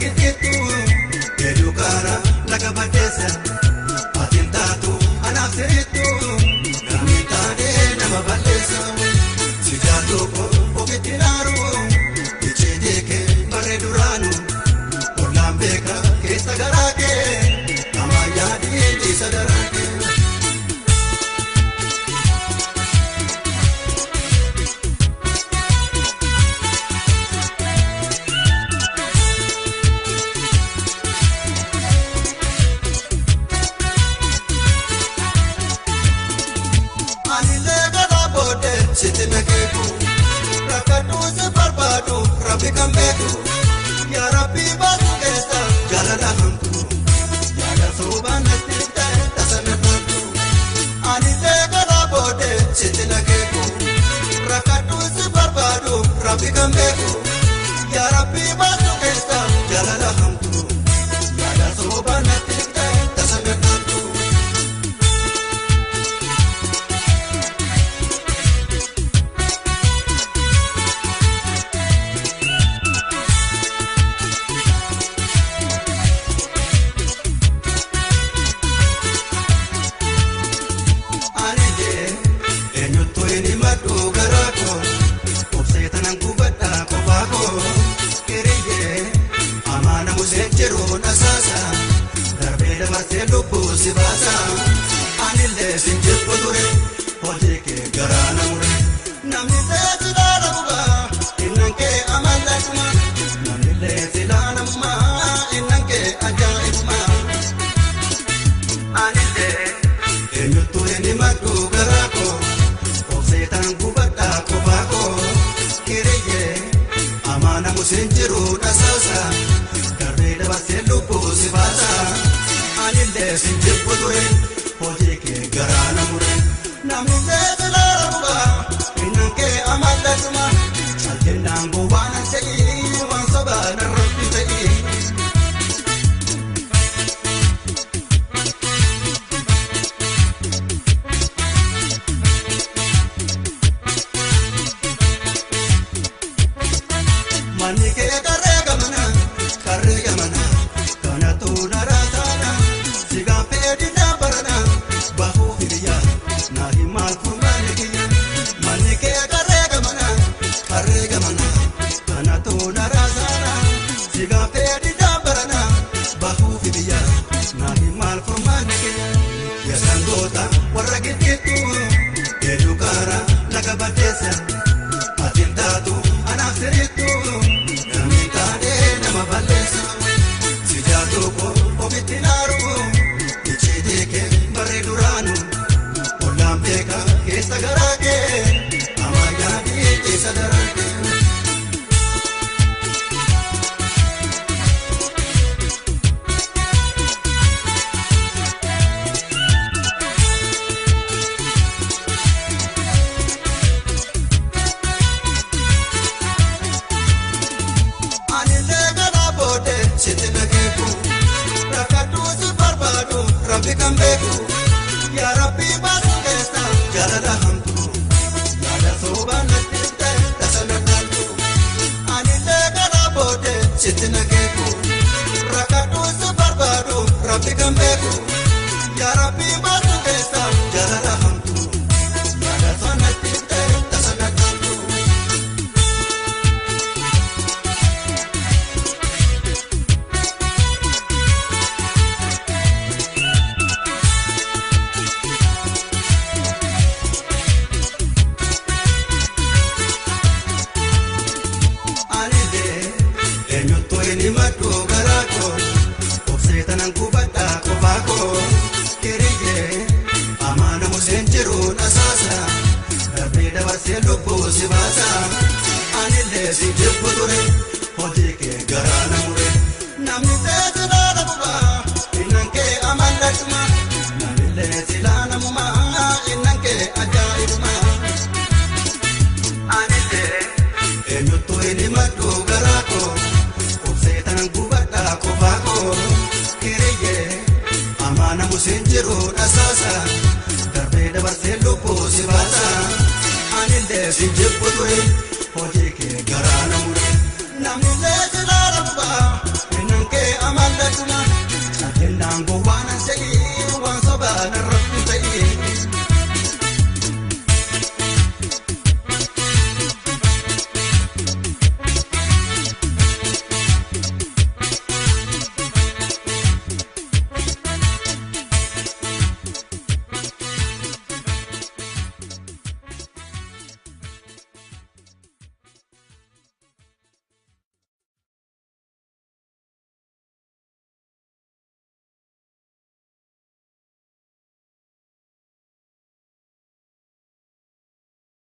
gidgitu Edukara laga badesa Atintatu anafsiritu Gamitane nama badesa Sijatuko okitinaru Ichidike bare duranu Olambeka kesa garake Amayadi isa darake Sitina keku, rakatu sebarbadu, Rabbi kambeku, ya Rabbi batu desa, jalan hamtu, jalan soban hati tasana hamtu. Ani lega rabode, sitina keku, rakatu sebarbadu, Rabbi kambeku, ya Rabbi batu desa, jalan hamtu, jalan soban hati tasana hamtu. Sibasa, anile sinje podure, hoje ke garana mure. Namile silana muga, inanke amala kuma. Namile silana muma, inanke ajai kuma. Anile, enyutu eni matu garako, osetan kubata kubako. Kireye, amana musenjiru nasasa, karbe baselu sibasa. Anile sinje podure, hoje ke garana mure. Namile silana muga, inanke amala kuma. Aljendango wana sei, wansoba na rabbi sei. Manike karega mana, kana tu narasana. Siga pedi na barana, bahu hidiya, nahi mal kumaniya. Manike karega mana, kana tu narasana. Siga pedi na barana, bahu hidiya, nahi mal kumaniya. Ya sangota warra gidgitu, edukara laga badesa. Atintatu anafsiritu, gamitane nama badesa. Sijatuko okitinaru, ichidike bare duranu. Olambeka kesa garake, amayadi isa darake. Anile garabode, sitina keku, rakatu sebarbadu, Rabbi kambeku, ya Rabbi batu desa, jalan hamtu, jalan soban hati tasana hamtu. Anile garabode, sitina keku, rakatu sebarbadu, Rabbi kambeku, ya Rabbi batu desa, jalan hamtu, jalan soban hati tasana hamtu. Ni matu garako, obsetan ang kubata kubako. Kireye, amana musenjiru nasasa, darbida baselu sibasa. Anile sinje podure, hoje ke garana mure. Namile silana muga, inanke amala kuma. Namile silana muma, inanke ajai kuma. Anile, enyutu eni matu garako. Kubata kubako, kireye, amana musenjiru nasasa, darbida baselu sibasa. Anile sinje podure, hoje ke garana